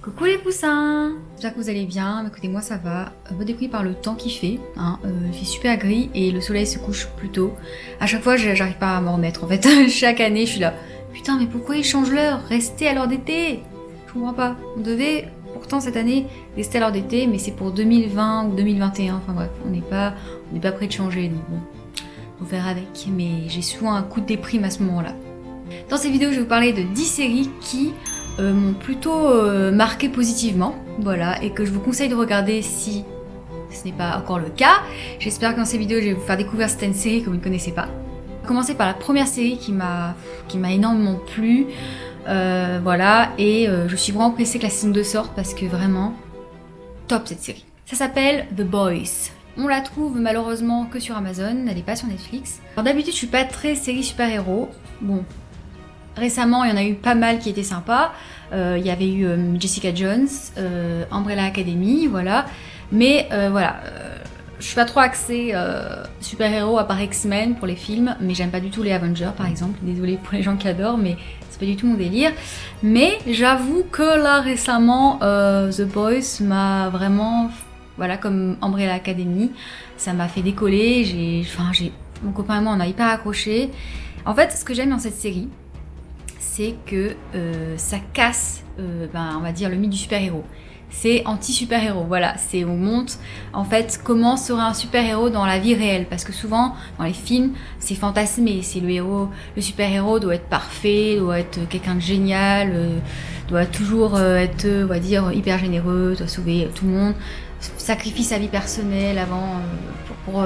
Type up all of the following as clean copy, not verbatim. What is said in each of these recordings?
Coucou les poussins, j'espère que vous allez bien. Écoutez, moi ça va, un peu déprimée par le temps qu'il fait, il fait super gris et le soleil se couche plus tôt. À chaque fois j'arrive pas à m'en remettre en fait, chaque année je suis là, putain mais pourquoi ils changent l'heure? Restez à l'heure d'été. Je comprends pas, on devait pourtant cette année rester à l'heure d'été mais c'est pour 2020 ou 2021, enfin bref, on n'est pas prêt de changer donc bon, faut faire avec, mais j'ai souvent un coup de déprime à ce moment-là. Dans cette vidéo je vais vous parler de 10 séries qui m'ont plutôt marqué positivement, voilà, et que je vous conseille de regarder si ce n'est pas encore le cas. J'espère que dans ces vidéos, je vais vous faire découvrir certaines séries que vous ne connaissez pas. On va commencer par la première série qui m'a énormément plu, voilà, et je suis vraiment pressée que la saison 2 sorte parce que vraiment, top cette série. Ça s'appelle The Boys. On la trouve malheureusement que sur Amazon, elle n'est pas sur Netflix. Alors d'habitude, je suis pas très série super-héros, bon. Récemment, il y en a eu pas mal qui étaient sympas. Il y avait eu Jessica Jones, Umbrella Academy, voilà. Mais voilà, je suis pas trop axée super-héros à part X-Men pour les films, mais j'aime pas du tout les Avengers par exemple. Désolée pour les gens qui adorent, mais c'est pas du tout mon délire. Mais j'avoue que là récemment, The Boys m'a vraiment, voilà, comme Umbrella Academy, ça m'a fait décoller. Mon copain et moi on a hyper accroché. En fait, ce que j'aime dans cette série, c'est que ça casse, on va dire, le mythe du super-héros. C'est anti-super-héros, voilà. On montre en fait comment serait un super-héros dans la vie réelle. Parce que souvent, dans les films, c'est fantasmé. C'est le super-héros doit être parfait, doit être quelqu'un de génial, doit toujours être, on va dire, hyper généreux, doit sauver tout le monde, sacrifie sa vie personnelle avant pour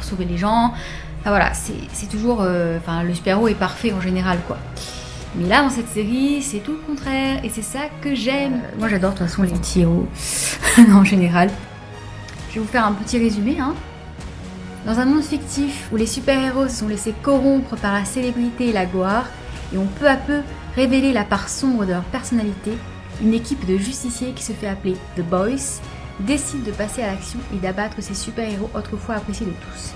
sauver les gens. Enfin voilà, c'est toujours, le super-héros est parfait en général, quoi. Mais là, dans cette série, c'est tout le contraire, et c'est ça que j'aime. Moi, j'adore de toute façon les petits héros, en général. Je vais vous faire un petit résumé. Dans un monde fictif où les super-héros se sont laissés corrompre par la célébrité et la gloire, et ont peu à peu révélé la part sombre de leur personnalité, une équipe de justiciers qui se fait appeler The Boys décide de passer à l'action et d'abattre ces super-héros autrefois appréciés de tous.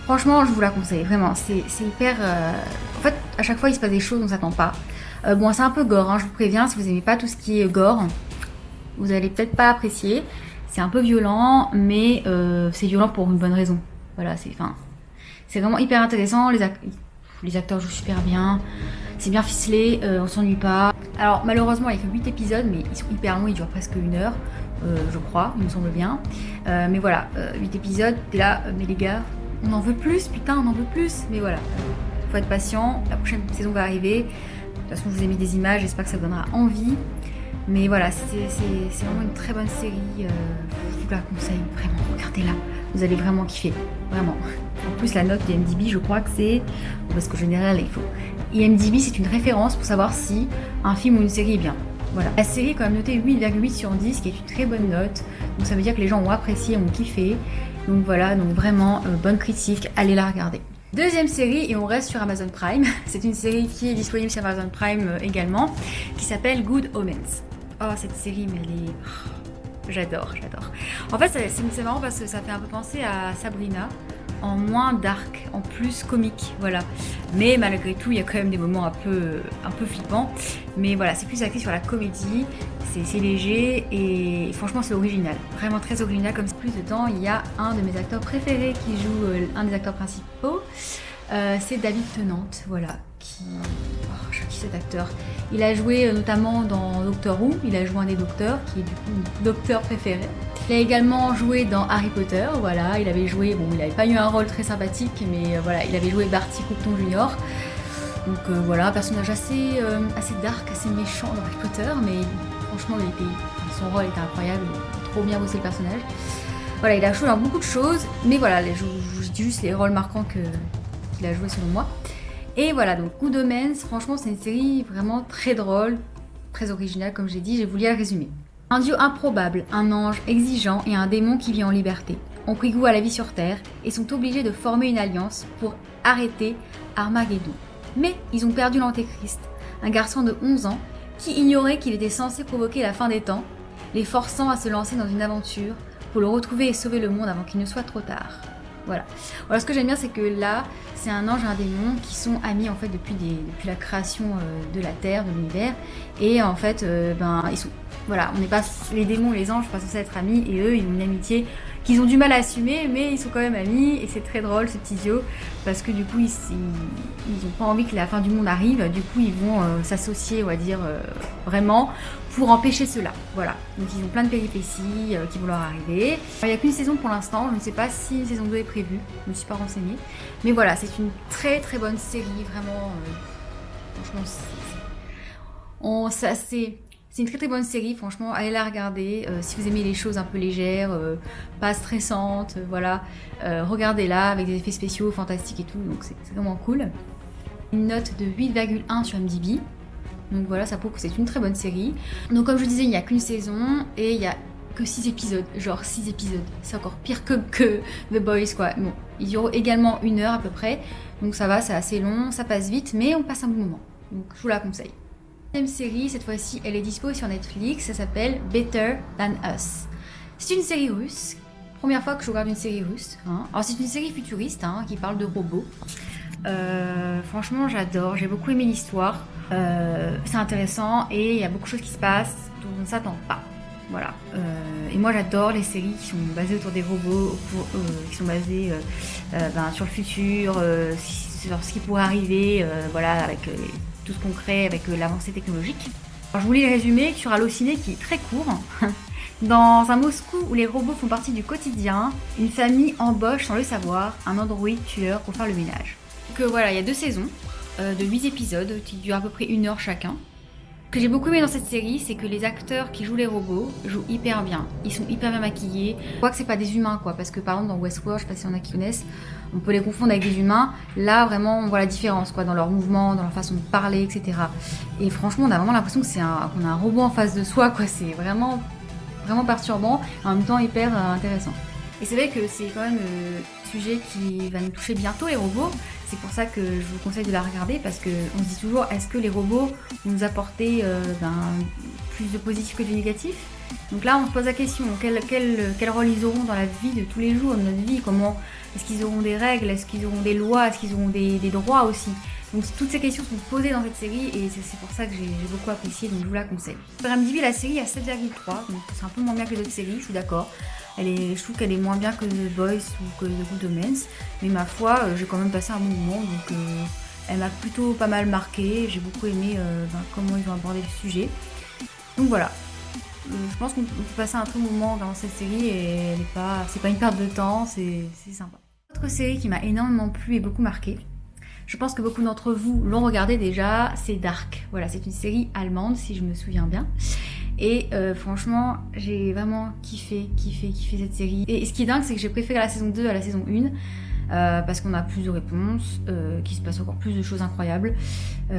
Franchement, je vous la conseille, vraiment, c'est hyper... En fait, à chaque fois, il se passe des choses, on s'attend pas. Bon, c'est un peu gore, je vous préviens, si vous aimez pas tout ce qui est gore, vous allez peut-être pas apprécier. C'est un peu violent, mais c'est violent pour une bonne raison. Voilà, c'est vraiment hyper intéressant, les acteurs jouent super bien, c'est bien ficelé, on s'ennuie pas. Alors, malheureusement, il y a que 8 épisodes, mais ils sont hyper longs, ils durent presque 1 heure, je crois, il me semble bien. Mais voilà, 8 épisodes, t'es là, mais les gars... On en veut plus, putain, on en veut plus. Mais voilà, faut être patient, la prochaine saison va arriver. De toute façon, je vous ai mis des images, j'espère que ça vous donnera envie. Mais voilà, c'est vraiment une très bonne série. Je vous la conseille, vraiment, regardez-la. Vous allez vraiment kiffer, vraiment. En plus, la note d'IMDb, je crois que c'est... Parce qu'au général, il faut... IMDb, c'est une référence pour savoir si un film ou une série est bien. Voilà. La série est quand même notée 8,8 sur 10, qui est une très bonne note. Donc ça veut dire que les gens ont apprécié, ont kiffé. Donc voilà, donc vraiment, bonne critique, allez la regarder. Deuxième série, et on reste sur Amazon Prime. C'est une série qui est disponible sur Amazon Prime également, qui s'appelle Good Omens. Oh, cette série, mais elle est... J'adore. En fait, c'est marrant parce que ça fait un peu penser à Sabrina, en moins dark, en plus comique, voilà. Mais malgré tout, il y a quand même des moments un peu flippants. Mais voilà, c'est plus axé sur la comédie, c'est léger et franchement c'est original. Vraiment très original, comme plus dedans, il y a un de mes acteurs préférés qui joue un des acteurs principaux. C'est David Tennant, voilà, je kiffe cet acteur. Il a joué notamment dans Doctor Who, il a joué un des docteurs, qui est du coup mon docteur préféré. Il a également joué dans Harry Potter, voilà, il avait joué, bon il n'avait pas eu un rôle très sympathique, mais voilà, il avait joué Barty Croughton Jr. Donc voilà, un personnage assez dark, assez méchant dans Harry Potter, mais franchement son rôle était incroyable, il a trop bien bossé le personnage. Voilà, il a joué dans beaucoup de choses, mais voilà, je dis juste les rôles marquants qu'il a joué selon moi. Et voilà, donc Good Omens, franchement c'est une série vraiment très drôle, très originale comme j'ai dit, je vais vous lire le résumé. Un dieu improbable, un ange exigeant et un démon qui vit en liberté ont pris goût à la vie sur Terre et sont obligés de former une alliance pour arrêter Armageddon. Mais ils ont perdu l'Antéchrist, un garçon de 11 ans qui ignorait qu'il était censé provoquer la fin des temps, les forçant à se lancer dans une aventure pour le retrouver et sauver le monde avant qu'il ne soit trop tard. Voilà. Alors ce que j'aime bien, c'est que là, c'est un ange et un démon qui sont amis en fait depuis la création de la Terre, de l'univers. Et en fait, ils sont, voilà, on n'est pas les démons, les anges, sont pas censés être amis, et eux, ils ont une amitié qu'ils ont du mal à assumer, mais ils sont quand même amis, et c'est très drôle ce petit duo, parce que du coup, ils ont pas envie que la fin du monde arrive, du coup, ils vont s'associer, on va dire, vraiment, pour empêcher cela. Voilà. Donc ils ont plein de péripéties qui vont leur arriver. Il n'y a qu'une saison pour l'instant, je ne sais pas si une saison 2 est prévue, je ne me suis pas renseignée. Mais voilà, c'est une très très bonne série, vraiment. Franchement, c'est une très très bonne série, franchement, allez la regarder. Si vous aimez les choses un peu légères, pas stressantes, voilà, regardez-la avec des effets spéciaux fantastiques et tout, donc c'est vraiment cool. Une note de 8,1 sur MDB. Donc voilà, ça prouve que c'est une très bonne série. Donc comme je disais, il n'y a qu'une saison et il n'y a que 6 épisodes. Genre 6 épisodes. C'est encore pire que The Boys, quoi. Bon, ils durent également 1 heure à peu près. Donc ça va, c'est assez long, ça passe vite, mais on passe un bon moment. Donc je vous la conseille. Deuxième série, cette fois-ci, elle est dispo sur Netflix. Ça s'appelle Better Than Us. C'est une série russe. Première fois que je regarde une série russe. Hein. Alors c'est une série futuriste qui parle de robots. Franchement, j'adore. J'ai beaucoup aimé l'histoire. C'est intéressant et il y a beaucoup de choses qui se passent dont on ne s'attend pas. Voilà. Et moi j'adore les séries qui sont basées autour des robots, qui sont basées sur le futur, sur ce qui pourrait arriver, voilà, avec tout ce qu'on crée, avec l'avancée technologique. Alors, je vous lis le résumé sur Allociné qui est très court. Dans un Moscou où les robots font partie du quotidien, une famille embauche sans le savoir un androïde tueur pour faire le ménage. Donc voilà, il y a 2 saisons de 8 épisodes qui durent à peu près 1 heure chacun. Ce que j'ai beaucoup aimé dans cette série, c'est que les acteurs qui jouent les robots jouent hyper bien. Ils sont hyper bien maquillés. On voit que c'est pas des humains, quoi, parce que par exemple dans Westworld, je sais pas si y en a qui connaissent, on peut les confondre avec des humains. Là, vraiment, on voit la différence, quoi, dans leurs mouvements, dans leur façon de parler, etc. Et franchement, on a vraiment l'impression qu'on a un robot en face de soi, quoi. C'est vraiment, vraiment perturbant, et en même temps hyper intéressant. Et c'est vrai que c'est quand même un sujet qui va nous toucher bientôt, les robots. C'est pour ça que je vous conseille de la regarder, parce qu'on se dit toujours, est-ce que les robots vont nous apporter plus de positif que de négatif? Donc là, on se pose la question, quel rôle ils auront dans la vie de tous les jours, de notre vie? Comment est-ce qu'ils auront des règles? Est-ce qu'ils auront des lois? Est-ce qu'ils auront des droits aussi? Donc toutes ces questions sont posées dans cette série et c'est pour ça que j'ai beaucoup apprécié, donc je vous la conseille. Sur IMDb, la série a 7,3, donc c'est un peu moins bien que les autres séries, je suis d'accord. Je trouve qu'elle est moins bien que The Boys ou que The Good Omens, mais ma foi, j'ai quand même passé un bon moment, donc elle m'a plutôt pas mal marqué. J'ai beaucoup aimé comment ils ont abordé le sujet. Donc voilà, je pense qu'on peut passer un très bon moment dans cette série et c'est pas une perte de temps, c'est sympa. Autre série qui m'a énormément plu et beaucoup marqué, je pense que beaucoup d'entre vous l'ont regardé déjà, c'est Dark. Voilà, c'est une série allemande si je me souviens bien. Et franchement, j'ai vraiment kiffé cette série. Et ce qui est dingue, c'est que j'ai préféré la saison 2 à la saison 1. Parce qu'on a plus de réponses, qu'il se passe encore plus de choses incroyables.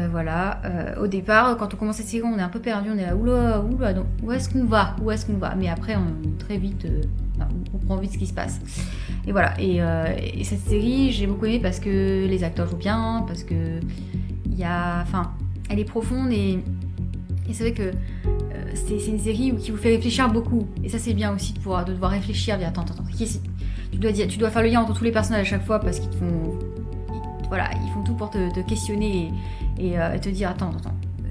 Voilà. Au départ, quand on commence cette série, on est un peu perdu, on est là, oula, donc où est-ce qu'on va? Mais après, très vite, on comprend vite ce qui se passe. Et voilà. Et cette série, j'ai beaucoup aimé parce que les acteurs jouent bien, parce que elle est profonde et c'est vrai que c'est une série qui vous fait réfléchir beaucoup. Et ça, c'est bien aussi de devoir réfléchir. Attends, tu dois faire le lien entre tous les personnages à chaque fois parce qu'ils ils font tout pour te questionner et te dire attends,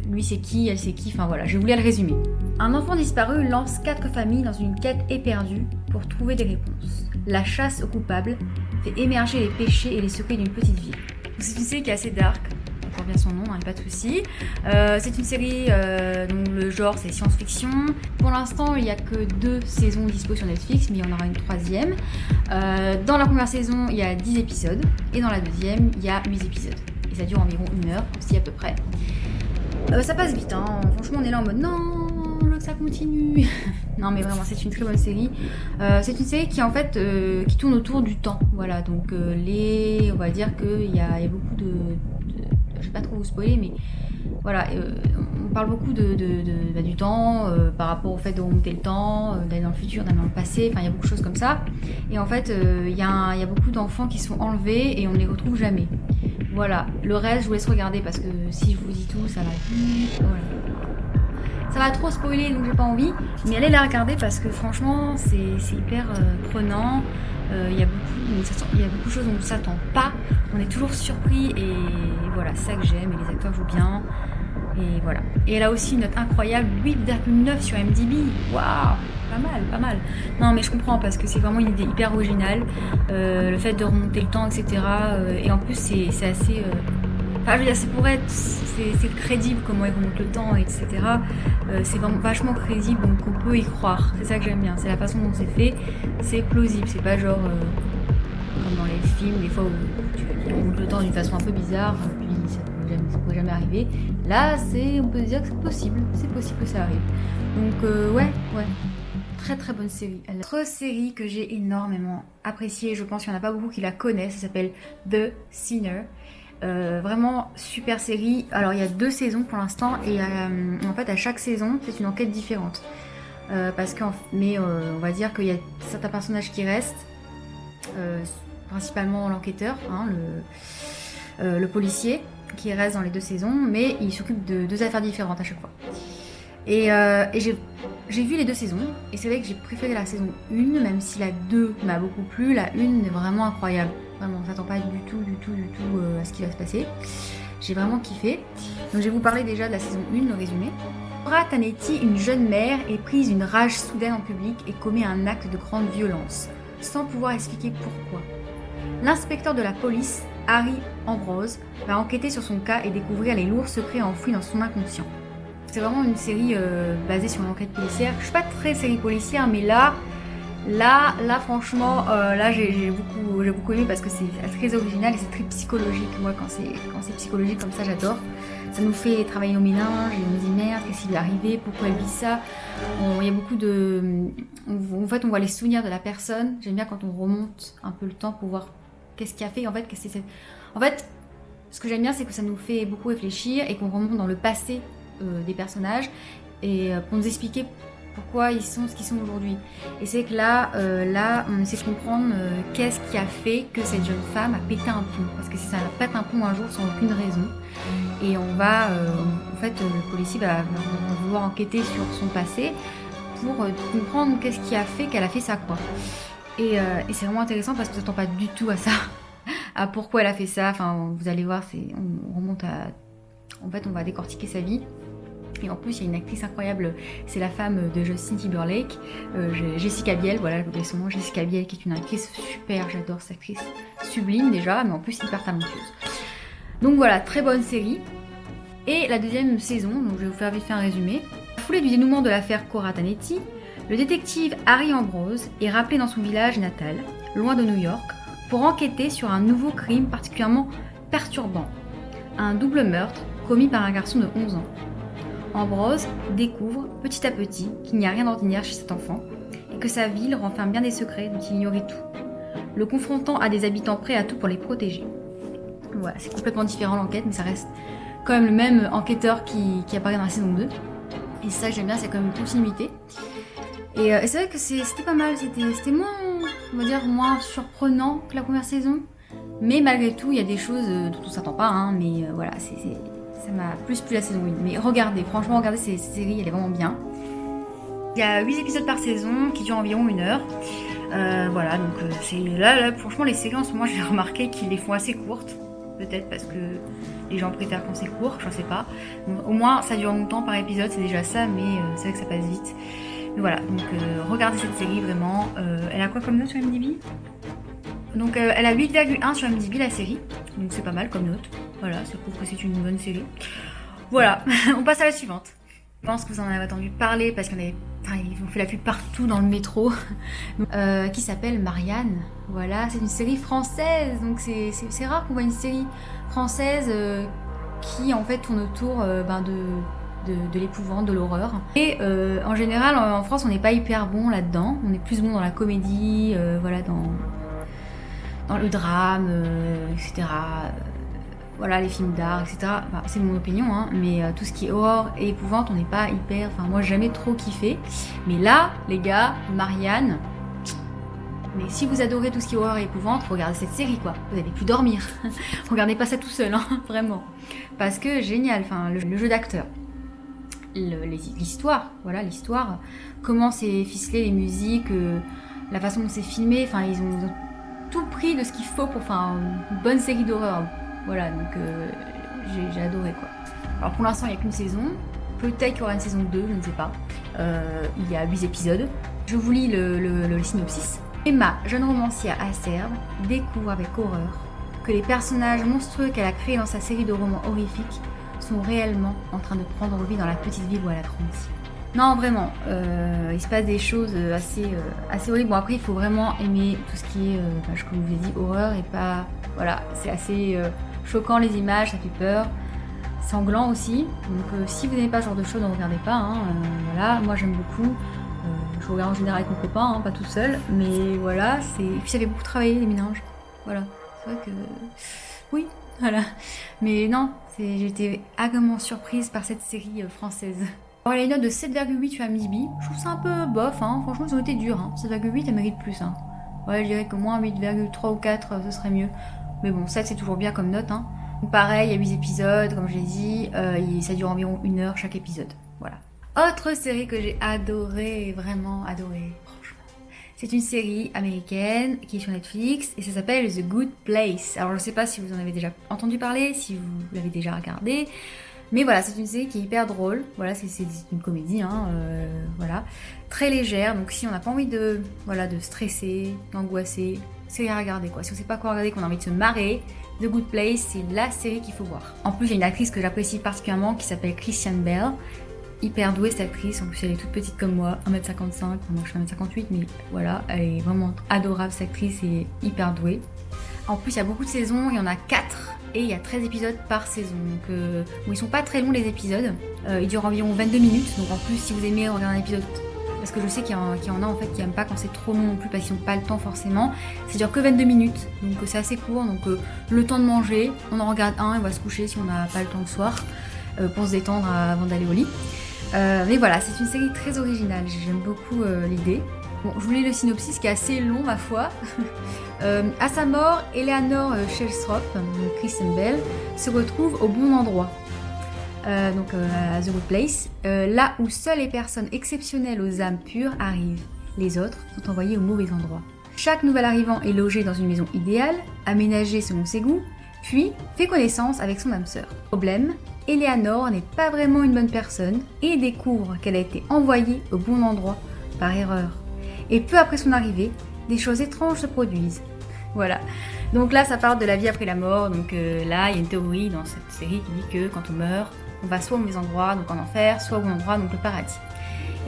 lui c'est qui, elle c'est qui, enfin voilà, je voulais le résumer. Un enfant disparu lance 4 familles dans une quête éperdue pour trouver des réponses. La chasse aux coupables fait émerger les péchés et les secrets d'une petite ville. C'est une série qui est assez dark. Encore bien son nom, hein, pas de souci. C'est une série dont le genre c'est science-fiction. Pour l'instant, il n'y a que 2 saisons dispo sur Netflix, mais il y en aura une 3e. Dans la première saison, il y a 10 épisodes, et dans la deuxième, il y a 8 épisodes. Et ça dure environ 1 heure, aussi à peu près. Ça passe vite, hein. Franchement, on est là en mode non, je veux que ça continue. Non, mais vraiment, c'est une très bonne série. C'est une série qui en fait qui tourne autour du temps. Voilà, donc on va dire qu'il y a beaucoup de je vais pas trop vous spoiler, mais voilà, on parle beaucoup du temps, par rapport au fait de remonter le temps, d'aller dans le futur, d'aller dans le passé, enfin il y a beaucoup de choses comme ça. Et en fait, il y a beaucoup d'enfants qui sont enlevés et on ne les retrouve jamais. Voilà, le reste, je vous laisse regarder parce que si je vous dis tout, ça va vite. Voilà. Ça va trop spoiler donc j'ai pas envie, mais allez la regarder parce que franchement c'est hyper prenant. Il y a beaucoup de choses dont on ne s'attend pas. On est toujours surpris et voilà, c'est ça que j'aime. Et les acteurs jouent bien. Et voilà. Et elle a aussi une note incroyable, 8,9 sur MDB. Waouh, pas mal. Non mais je comprends parce que c'est vraiment une idée hyper originale. Le fait de remonter le temps, etc. Et en plus c'est assez... Enfin, je veux dire, c'est pour être, c'est crédible comment ils remontent le temps, etc. C'est vraiment vachement crédible, donc on peut y croire. C'est ça que j'aime bien. C'est la façon dont c'est fait. C'est plausible. C'est pas genre comme dans les films, des fois où tu remontes le temps d'une façon un peu bizarre, puis ça peut jamais arriver. Là, on peut dire que c'est possible. C'est possible que ça arrive. Donc ouais. Très bonne série. Autre série que j'ai énormément appréciée, je pense qu'il n'y en a pas beaucoup qui la connaissent, ça s'appelle The Sinner. Vraiment super série. Alors il y a 2 saisons pour l'instant et en fait à chaque saison c'est une enquête différente. Mais on va dire qu'il y a certains personnages qui restent, principalement l'enquêteur, hein, le policier qui reste dans les 2 saisons, mais il s'occupe de 2 affaires différentes à chaque fois. Et j'ai vu les 2 saisons et c'est vrai que j'ai préféré la saison 1, même si la 2 m'a beaucoup plu. La 1 est vraiment incroyable. Vraiment, on s'attend pas du tout à ce qui va se passer. J'ai vraiment kiffé. Donc je vais vous parler déjà de la saison 1, le résumé. Cora Tanetti, une jeune mère, est prise d'une rage soudaine en public et commet un acte de grande violence, sans pouvoir expliquer pourquoi. L'inspecteur de la police, Harry Ambrose, va enquêter sur son cas et découvrir les lourds secrets enfouis dans son inconscient. C'est vraiment une série basée sur une enquête policière. Je suis pas très série policière, mais là franchement, j'ai beaucoup aimé parce que c'est très original et c'est très psychologique. Moi, quand c'est psychologique comme ça, j'adore. Ça nous fait travailler nos méninges et on se dit merde, qu'est-ce qui lui est arrivé, pourquoi elle vit ça. Il y a beaucoup en fait, on voit les souvenirs de la personne. J'aime bien quand on remonte un peu le temps pour voir qu'est-ce qui a fait. En fait, ce que j'aime bien, c'est que ça nous fait beaucoup réfléchir et qu'on remonte dans le passé des personnages et pour nous expliquer pourquoi ils sont ce qu'ils sont aujourd'hui. Et c'est que là, on essaie de comprendre qu'est-ce qui a fait que cette jeune femme a pété un plomb. Parce que si ça pète un plomb un jour sans aucune raison, et on va, en fait, le policier va vouloir enquêter sur son passé pour comprendre qu'est-ce qui a fait qu'elle a fait ça, quoi. Et c'est vraiment intéressant parce qu'on ne s'attend pas du tout à ça, à pourquoi elle a fait ça. Enfin, vous allez voir, on remonte à... En fait, on va décortiquer sa vie. Et en plus, il y a une actrice incroyable, c'est la femme de Justin Timberlake, Jessica Biel, voilà, je vous dis son nom, Jessica Biel, qui est une actrice super, j'adore cette actrice, sublime déjà, mais en plus hyper talentueuse. Donc voilà, très bonne série. Et la 2e saison, donc je vais vous faire vite fait un résumé. Foulée du dénouement de l'affaire Cora Tanetti, le détective Harry Ambrose est rappelé dans son village natal, loin de New York, pour enquêter sur un nouveau crime particulièrement perturbant, un double meurtre commis par un garçon de 11 ans. Ambrose découvre petit à petit qu'il n'y a rien d'ordinaire chez cet enfant et que sa ville renferme bien des secrets dont il ignorait tout, le confrontant à des habitants prêts à tout pour les protéger. Voilà, c'est complètement différent l'enquête, mais ça reste quand même le même enquêteur qui apparaît dans la saison 2. Et ça j'aime bien, c'est quand même une continuité. Et c'est vrai que c'était pas mal, c'était moins, on va dire, moins surprenant que la première saison. Mais malgré tout, il y a des choses dont on s'attend pas, hein, mais voilà, ça m'a plus plu la saison 1. Mais franchement, regardez cette série, elle est vraiment bien. Il y a 8 épisodes par saison qui durent environ 1 heure. Voilà, donc c'est là, franchement, les séries en ce moment, j'ai remarqué qu'ils les font assez courtes. Peut-être parce que les gens préfèrent quand c'est court, je sais pas. Bon, au moins, ça dure longtemps par épisode, c'est déjà ça, mais c'est vrai que ça passe vite. Mais voilà, donc regardez cette série, vraiment. Elle a quoi comme note sur MDB ? Donc elle a 8,1 sur MDB la série, donc c'est pas mal comme note. Voilà, ça prouve que c'est une bonne série. Voilà, on passe à la suivante. Je pense que vous en avez entendu parler parce qu'ils ont fait la pub partout dans le métro, qui s'appelle Marianne. Voilà, c'est une série française, donc c'est rare qu'on voit une série française qui en fait tourne autour de l'épouvante, de l'horreur. Et en général, en France, on n'est pas hyper bon là-dedans. On est plus bon dans la comédie, voilà, dans le drame, etc. Voilà, les films d'art, etc. Enfin, c'est mon opinion, hein, mais tout ce qui est horreur et épouvante, on n'est pas hyper... Enfin, moi, j'ai jamais trop kiffé. Mais là, les gars, Marianne... Mais si vous adorez tout ce qui est horreur et épouvante, regardez cette série, quoi. Vous n'allez plus dormir. Regardez pas ça tout seul, hein, vraiment. Parce que, génial, enfin, le jeu d'acteur. l'histoire, voilà, l'histoire, comment c'est ficelé, les musiques, la façon dont c'est filmé, enfin ils ont tout pris de ce qu'il faut pour faire une bonne série d'horreur. Voilà, donc j'ai adoré quoi. Alors pour l'instant il n'y a qu'une saison, peut-être qu'il y aura une saison 2, je ne sais pas. Il y a 8 épisodes. Je vous lis le synopsis. Emma, jeune romancière acerbe, découvre avec horreur que les personnages monstrueux qu'elle a créés dans sa série de romans horrifiques sont réellement en train de prendre vie dans la petite ville où elle a grandi. Non, vraiment, il se passe des choses assez horribles. Bon, après, il faut vraiment aimer tout ce qui est, comme je vous l'ai dit, horreur et pas... Voilà, c'est assez choquant les images, ça fait peur. Sanglant aussi. Donc, si vous n'aimez pas ce genre de choses, ne regardez pas. Hein, voilà, moi j'aime beaucoup. Je regarde en général avec mon copain, hein, pas tout seul. Mais voilà, c'est... Et puis ça fait beaucoup travailler les méninges. Voilà, c'est vrai que... Oui, voilà. Mais non, j'ai été agréablement surprise par cette série française. Alors, elle a une note de 7,8 sur IMDb. Je trouve ça un peu bof, hein. Franchement, ils ont été durs. Hein. 7,8, elle mérite plus. Hein. Ouais, je dirais qu'au moins 8,3 ou 4, ce serait mieux. Mais bon, 7, c'est toujours bien comme note. Hein. Donc, pareil, il y a 8 épisodes, comme je l'ai dit. Ça dure environ 1 heure chaque épisode. Voilà. Autre série que j'ai adorée, vraiment adorée, franchement. C'est une série américaine qui est sur Netflix et ça s'appelle The Good Place. Alors, je sais pas si vous en avez déjà entendu parler, si vous l'avez déjà regardé. Mais voilà, c'est une série qui est hyper drôle. Voilà, c'est une comédie, hein, voilà. Très légère, donc si on n'a pas envie de stresser, d'angoisser, c'est à regarder quoi. Si on sait pas quoi regarder, qu'on a envie de se marrer, The Good Place, c'est la série qu'il faut voir. En plus, il y a une actrice que j'apprécie particulièrement qui s'appelle Christian Bale. Hyper douée cette actrice, en plus elle est toute petite comme moi, 1m55, moi je suis 1m58, mais voilà, elle est vraiment adorable cette actrice et hyper douée. En plus, il y a beaucoup de saisons, il y en a 4. Et il y a 13 épisodes par saison, donc ils sont pas très longs les épisodes, ils durent environ 22 minutes, donc en plus si vous aimez regarder un épisode, parce que je sais qu'il y en a en fait qui aiment pas quand c'est trop long non plus parce qu'ils n'ont pas le temps forcément, ça dure que 22 minutes, donc c'est assez court, donc le temps de manger, on en regarde un et on va se coucher si on n'a pas le temps le soir, pour se détendre avant d'aller au lit. Mais voilà, c'est une série très originale, j'aime beaucoup l'idée. Bon, je vous lis le synopsis qui est assez long ma foi. À sa mort, Eleanor Shellstrop, Kristen Bell, se retrouve au bon endroit, à The Good Place, là où seules les personnes exceptionnelles aux âmes pures arrivent. Les autres sont envoyés au mauvais endroit. Chaque nouvel arrivant est logé dans une maison idéale, aménagée selon ses goûts, puis fait connaissance avec son âme sœur. Problème, Eleanor n'est pas vraiment une bonne personne et découvre qu'elle a été envoyée au bon endroit par erreur. Et peu après son arrivée, des choses étranges se produisent. Voilà. Donc là, ça parle de la vie après la mort. Donc là, il y a une théorie dans cette série qui dit que quand on meurt, on va soit au mauvais endroit, donc en enfer, soit au bon endroit, donc le paradis.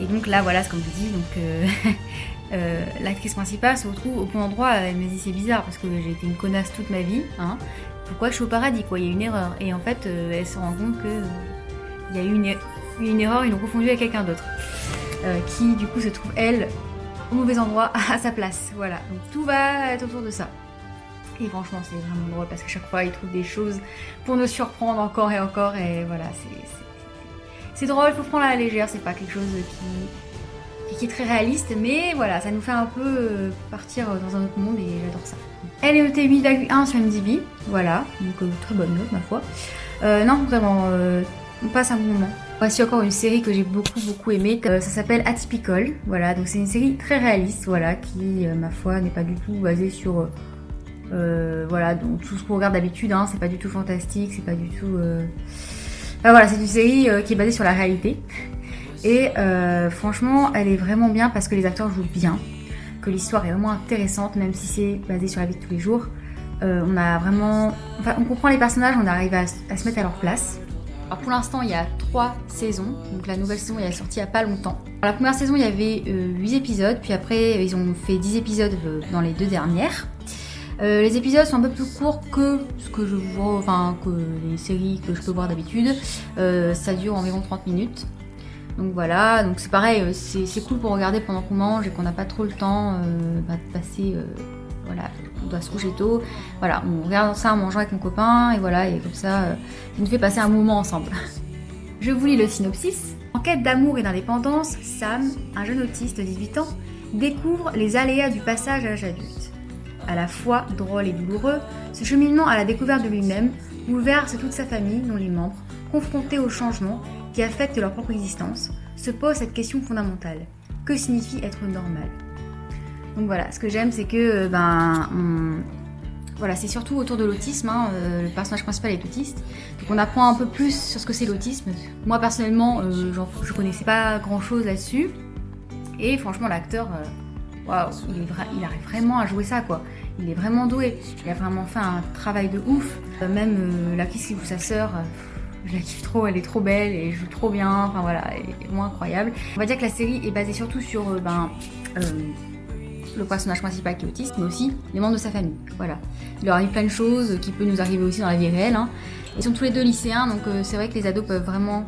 Et donc là, voilà, c'est comme je vous dis, donc l'actrice principale se retrouve au bon endroit. Elle me dit c'est bizarre parce que j'ai été une connasse toute ma vie. Hein. Pourquoi je suis au paradis quoi? Il y a une erreur. Et en fait, elle se rend compte que il y a eu une erreur, ils l'ont confondue avec quelqu'un d'autre, qui du coup se trouve elle au mauvais endroit à sa place, voilà. Donc tout va être autour de ça. Et franchement, c'est vraiment drôle parce qu'à chaque fois, ils trouvent des choses pour nous surprendre encore et encore. Et voilà, c'est drôle, il faut prendre à la légère. C'est pas quelque chose qui est très réaliste, mais voilà, ça nous fait un peu partir dans un autre monde et j'adore ça. Elle est notée 8,1 sur IMDb, voilà, donc très bonne note ma foi. Non, vraiment, on passe un bon moment. Voici encore une série que j'ai beaucoup aimée, ça s'appelle Atypical, voilà, donc c'est une série très réaliste, voilà, qui, ma foi, n'est pas du tout basée sur, voilà, donc tout ce qu'on regarde d'habitude, hein, c'est pas du tout fantastique, c'est pas du tout... Enfin, voilà, c'est une série qui est basée sur la réalité, et franchement, elle est vraiment bien parce que les acteurs jouent bien, que l'histoire est vraiment intéressante, même si c'est basé sur la vie de tous les jours. On a vraiment... Enfin, on comprend les personnages, on arrive à se mettre à leur place. Alors pour l'instant, il y a 3 saisons, donc la nouvelle saison elle est sortie il n'y a pas longtemps. Dans la première saison, il y avait 8 épisodes, puis après ils ont fait 10 épisodes dans les 2 dernières. Les épisodes sont un peu plus courts que ce que je vois, enfin que les séries que je peux voir d'habitude. Ça dure environ 30 minutes. Donc voilà, donc c'est pareil, c'est cool pour regarder pendant qu'on mange et qu'on n'a pas trop le temps de passer... Voilà, on doit se coucher tôt. Voilà, on regarde ça en mangeant avec mon copain et voilà, et comme ça, ça nous fait passer un moment ensemble. Je vous lis le synopsis. En quête d'amour et d'indépendance, Sam, un jeune autiste de 18 ans, découvre les aléas du passage à l'âge adulte. À la fois drôle et douloureux, ce cheminement à la découverte de lui-même bouleverse toute sa famille, dont les membres, confrontés au changement qui affectent leur propre existence, se posent cette question fondamentale. Que signifie être normal? Donc voilà, ce que j'aime, c'est que voilà, c'est surtout autour de l'autisme, hein, le personnage principal est autiste, donc on apprend un peu plus sur ce que c'est l'autisme. Moi personnellement, je connaissais pas grand chose là-dessus, et franchement l'acteur, waouh, il arrive vraiment à jouer ça quoi. Il est vraiment doué, il a vraiment fait un travail de ouf. Même l'actrice qui joue sa sœur, je la kiffe trop, elle est trop belle et elle joue trop bien, enfin voilà, elle est vraiment incroyable. On va dire que la série est basée surtout sur le personnage principal qui est autiste, mais aussi les membres de sa famille. Voilà. Il leur arrive plein de choses qui peuvent nous arriver aussi dans la vie réelle. Hein. Ils sont tous les deux lycéens, donc c'est vrai que les ados peuvent vraiment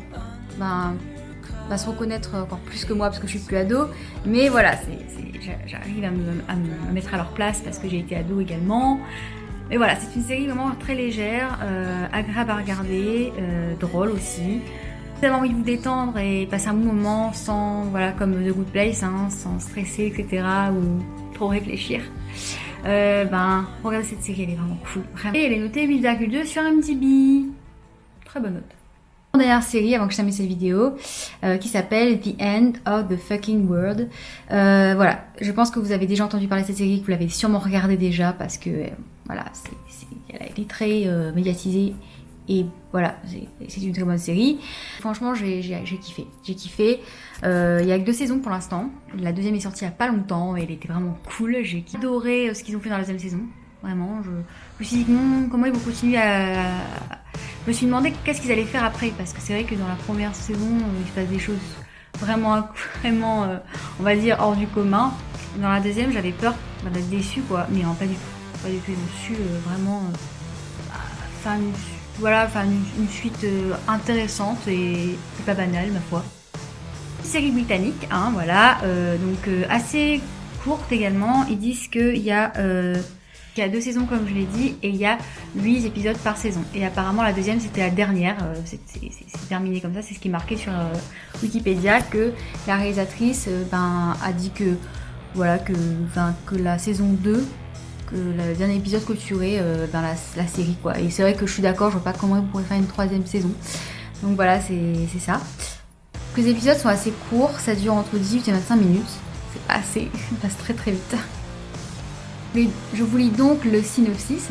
se reconnaître encore plus que moi parce que je suis plus ado. Mais voilà, j'arrive à me mettre à leur place parce que j'ai été ado également. Mais voilà, c'est une série vraiment très légère, agréable à regarder, drôle aussi. Vous avez envie de vous détendre et passer un bon moment sans, voilà, comme The Good Place, hein, sans stresser, etc. ou trop réfléchir. Regardez cette série, elle est vraiment cool. Vraiment. Et elle est notée 8,2 sur MDB. Très bonne note. Dernière série avant que je termine cette vidéo qui s'appelle The End of the Fucking World. Voilà, je pense que vous avez déjà entendu parler de cette série, que vous l'avez sûrement regardée déjà parce que voilà, elle a été très médiatisée. Et voilà, c'est une très bonne série. Franchement, j'ai kiffé. J'ai kiffé. Il y a que 2 saisons pour l'instant. La deuxième est sortie il n'y a pas longtemps et elle était vraiment cool. J'ai adoré ce qu'ils ont fait dans la deuxième saison. Vraiment, je me suis dit comment ils vont continuer à... Je me suis demandé qu'est-ce qu'ils allaient faire après. Parce que c'est vrai que dans la première saison, il se passe des choses vraiment, on va dire, hors du commun. Dans la deuxième, j'avais peur d'être déçue, quoi. Mais non, pas du tout. Pas du tout. Ils ont su vraiment une suite intéressante et pas banale, ma foi. Série britannique, hein, voilà, assez courte également. Ils disent qu'il y a 2 saisons, comme je l'ai dit, et il y a 8 épisodes par saison. Et apparemment, la deuxième, c'était la dernière. C'est terminé comme ça, c'est ce qui est marqué sur Wikipédia, que la réalisatrice a dit que la saison 2, que le dernier épisode clôturait la série quoi. Et c'est vrai que je suis d'accord, je vois pas comment ils pourraient faire une 3e saison. Donc voilà, c'est ça. Les épisodes sont assez courts, ça dure entre 18 et 25 minutes. C'est pas assez, ça passe très très vite. Mais je vous lis donc le synopsis.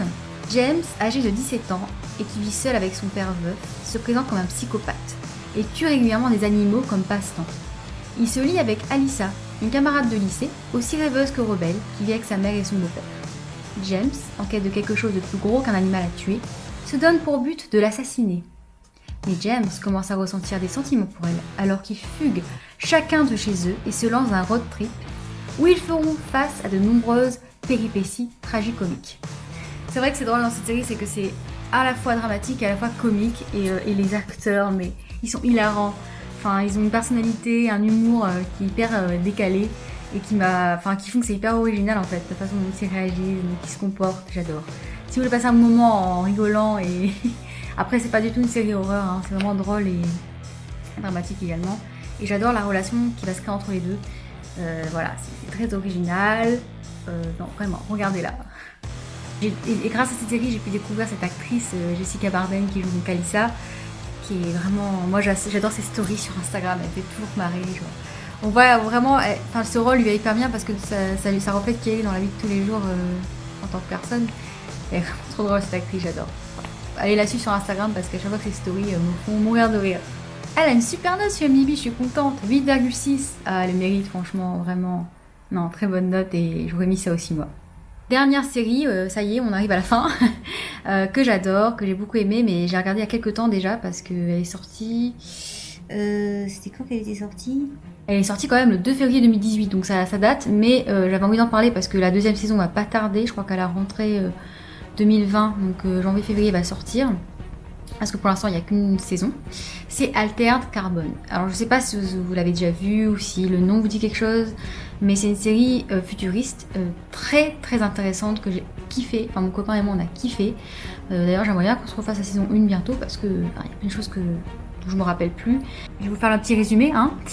James, âgé de 17 ans et qui vit seul avec son père veuf, se présente comme un psychopathe et tue régulièrement des animaux comme passe-temps. Il se lie avec Alyssa, une camarade de lycée, aussi rêveuse que rebelle, qui vit avec sa mère et son beau-père. James, en quête de quelque chose de plus gros qu'un animal à tuer, se donne pour but de l'assassiner. Mais James commence à ressentir des sentiments pour elle, alors qu'ils fuguent chacun de chez eux et se lancent un road trip où ils feront face à de nombreuses péripéties tragicomiques. C'est vrai que c'est drôle dans cette série, c'est que c'est à la fois dramatique et à la fois comique, et les acteurs, mais ils sont hilarants. Enfin, ils ont une personnalité, un humour qui est hyper décalé. Et qui font que c'est hyper original en fait, la façon dont ils réagissent, dont ils se comportent, j'adore. Si vous voulez passer un moment en rigolant et... Après c'est pas du tout une série horreur, hein, c'est vraiment drôle et dramatique également. Et j'adore la relation qui va se créer entre les deux. Voilà, c'est très original. Non, vraiment, regardez-la. Et grâce à cette série, j'ai pu découvrir cette actrice Jessica Barden qui joue donc Alyssa, qui est vraiment... Moi j'adore ses stories sur Instagram, elle fait toujours marrer, genre. On voit vraiment, ce rôle lui va hyper bien parce que ça reflète qui elle est dans la vie de tous les jours en tant que personne. Elle est vraiment trop drôle cette actrice, j'adore. Allez la suivre sur Instagram parce qu'à chaque fois que ses stories me font mourir de rire. Elle a une super note sur MDB, je suis contente, 8,6. Ah, elle mérite franchement, vraiment. Non, très bonne note et j'aurais mis ça aussi moi. Dernière série, ça y est, on arrive à la fin, que j'adore, que j'ai beaucoup aimé, mais j'ai regardé il y a quelques temps déjà parce qu'elle est sortie... C'était quand qu'elle était sortie ? Elle est sortie quand même le 2 février 2018, donc ça date, mais j'avais envie d'en parler parce que la deuxième saison va pas tarder, je crois qu'à la rentrée 2020, donc janvier-février va sortir, parce que pour l'instant il n'y a qu'une saison. C'est Altered Carbon. Alors je sais pas si vous l'avez déjà vu ou si le nom vous dit quelque chose, mais c'est une série futuriste très très intéressante que j'ai kiffé, enfin mon copain et moi on a kiffé. D'ailleurs j'aimerais bien qu'on se refasse la saison 1 bientôt parce que il y a plein de choses que je me rappelle plus. Je vais vous faire un petit résumé.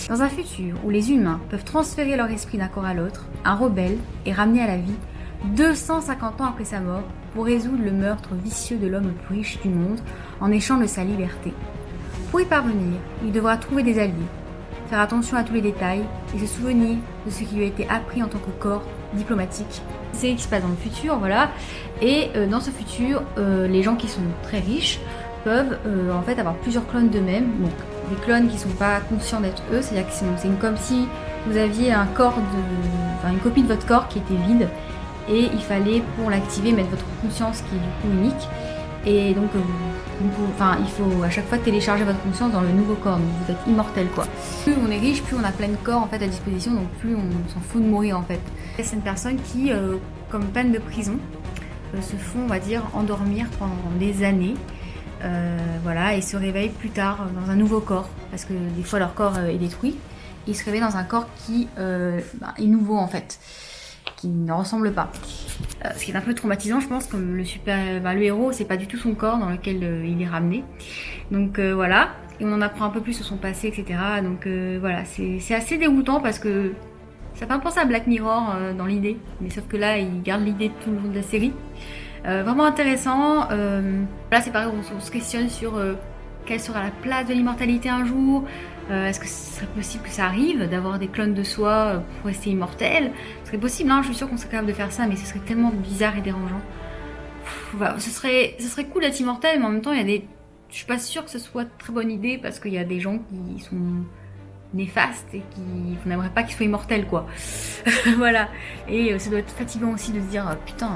Dans un futur où les humains peuvent transférer leur esprit d'un corps à l'autre, un rebelle est ramené à la vie 250 ans après sa mort pour résoudre le meurtre vicieux de l'homme le plus riche du monde en échange de sa liberté. Pour y parvenir, il devra trouver des alliés, faire attention à tous les détails et se souvenir de ce qui lui a été appris en tant que corps diplomatique. C'est une série qui se passe dans le futur, voilà. Et dans ce futur, les gens qui sont très riches peuvent en fait avoir plusieurs clones d'eux-mêmes. Donc des clones qui sont pas conscients d'être eux, c'est-à-dire que c'est comme si vous aviez un corps une copie de votre corps qui était vide et il fallait pour l'activer mettre votre conscience qui est du coup unique. Et donc, il faut à chaque fois télécharger votre conscience dans le nouveau corps, donc vous êtes immortel quoi. Plus on est riche, plus on a plein de corps en fait à disposition, donc plus on s'en fout de mourir en fait. C'est une personne qui, comme peine de prison, se font, on va dire, endormir pendant des années, voilà, et se réveillent plus tard dans un nouveau corps, parce que des fois leur corps est détruit, et ils se réveillent dans un corps qui est nouveau en fait, qui ne ressemble pas. Ce qui est un peu traumatisant, je pense, comme le héros, c'est pas du tout son corps dans lequel il est ramené. Donc voilà, et on en apprend un peu plus sur son passé, etc. Donc voilà, c'est assez dégoûtant parce que ça fait un peu penser à Black Mirror dans l'idée, mais sauf que là, il garde l'idée tout le long de la série. Vraiment intéressant. Là, c'est pareil, on se questionne sur quelle sera la place de l'immortalité un jour. Est-ce que ce serait possible que ça arrive d'avoir des clones de soi pour rester immortel? Ce serait possible, hein, je suis sûre qu'on serait capable de faire ça, mais ce serait tellement bizarre et dérangeant. Voilà, ce serait cool d'être immortel, mais en même temps, je suis pas sûre que ce soit une très bonne idée parce qu'il y a des gens qui sont néfastes et qu'on n'aimerait pas qu'ils soient immortels, quoi. Voilà. Et ça doit être fatigant aussi de se dire putain,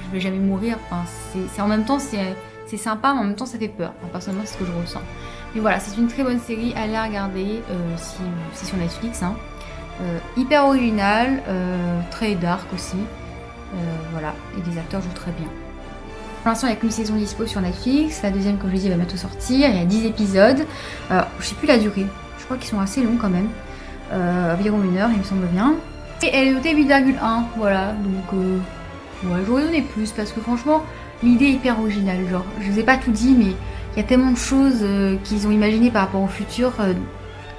je vais jamais mourir. Enfin, en même temps, c'est sympa, mais en même temps, ça fait peur. Enfin, personnellement, c'est ce que je ressens. Mais voilà, c'est une très bonne série, allez la regarder si c'est sur Netflix. Hein. Hyper original, très dark aussi. Voilà, et les acteurs jouent très bien. Pour l'instant, il n'y a qu'une saison dispo sur Netflix. La deuxième, comme je l'ai dit, va bientôt sortir. Il y a 10 épisodes. Je sais plus la durée. Je crois qu'ils sont assez longs quand même. Environ 1 heure, il me semble bien. Et elle est notée 8,1. Voilà, donc ouais, j'aurais donné plus parce que franchement, l'idée est hyper originale. Genre, je vous ai pas tout dit, mais il y a tellement de choses qu'ils ont imaginées par rapport au futur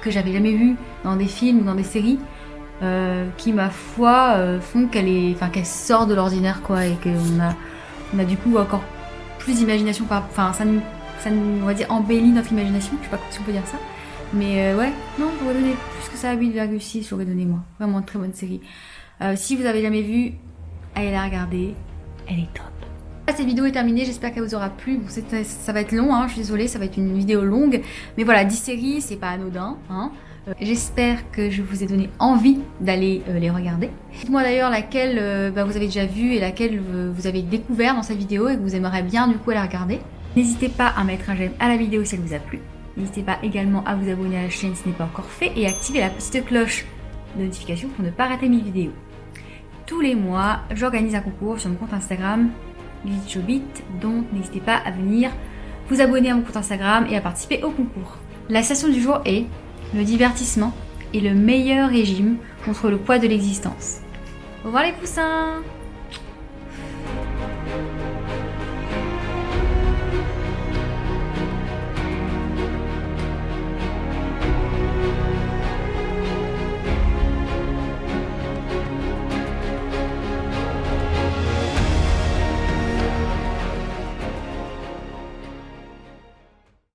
que j'avais jamais vues dans des films ou dans des séries qui, ma foi, font qu'elle sort de l'ordinaire, quoi, et qu'on a du coup encore plus d'imagination. Enfin, ça nous, on va dire, embellit notre imagination. Je sais pas si on peut dire ça. Mais ouais, non, j'aurais donné plus que ça, 8,6, j'aurais donné moi. Vraiment une très bonne série. Si vous avez jamais vu, allez la regarder, elle est top. Cette vidéo est terminée, j'espère qu'elle vous aura plu. Bon, ça va être long, hein, je suis désolée, ça va être une vidéo longue. Mais voilà, 10 séries, c'est pas anodin. Hein. J'espère que je vous ai donné envie d'aller les regarder. Dites-moi d'ailleurs laquelle vous avez déjà vue et laquelle vous avez découvert dans cette vidéo et que vous aimeriez bien du coup aller regarder. N'hésitez pas à mettre un j'aime à la vidéo si elle vous a plu. N'hésitez pas également à vous abonner à la chaîne si ce n'est pas encore fait et activer la petite cloche de notification pour ne pas rater mes vidéos. Tous les mois, j'organise un concours sur mon compte Instagram, LilithShowBit, donc n'hésitez pas à venir vous abonner à mon compte Instagram et à participer au concours. La citation du jour est « Le divertissement est le meilleur régime contre le poids de l'existence ». Au revoir les coussins!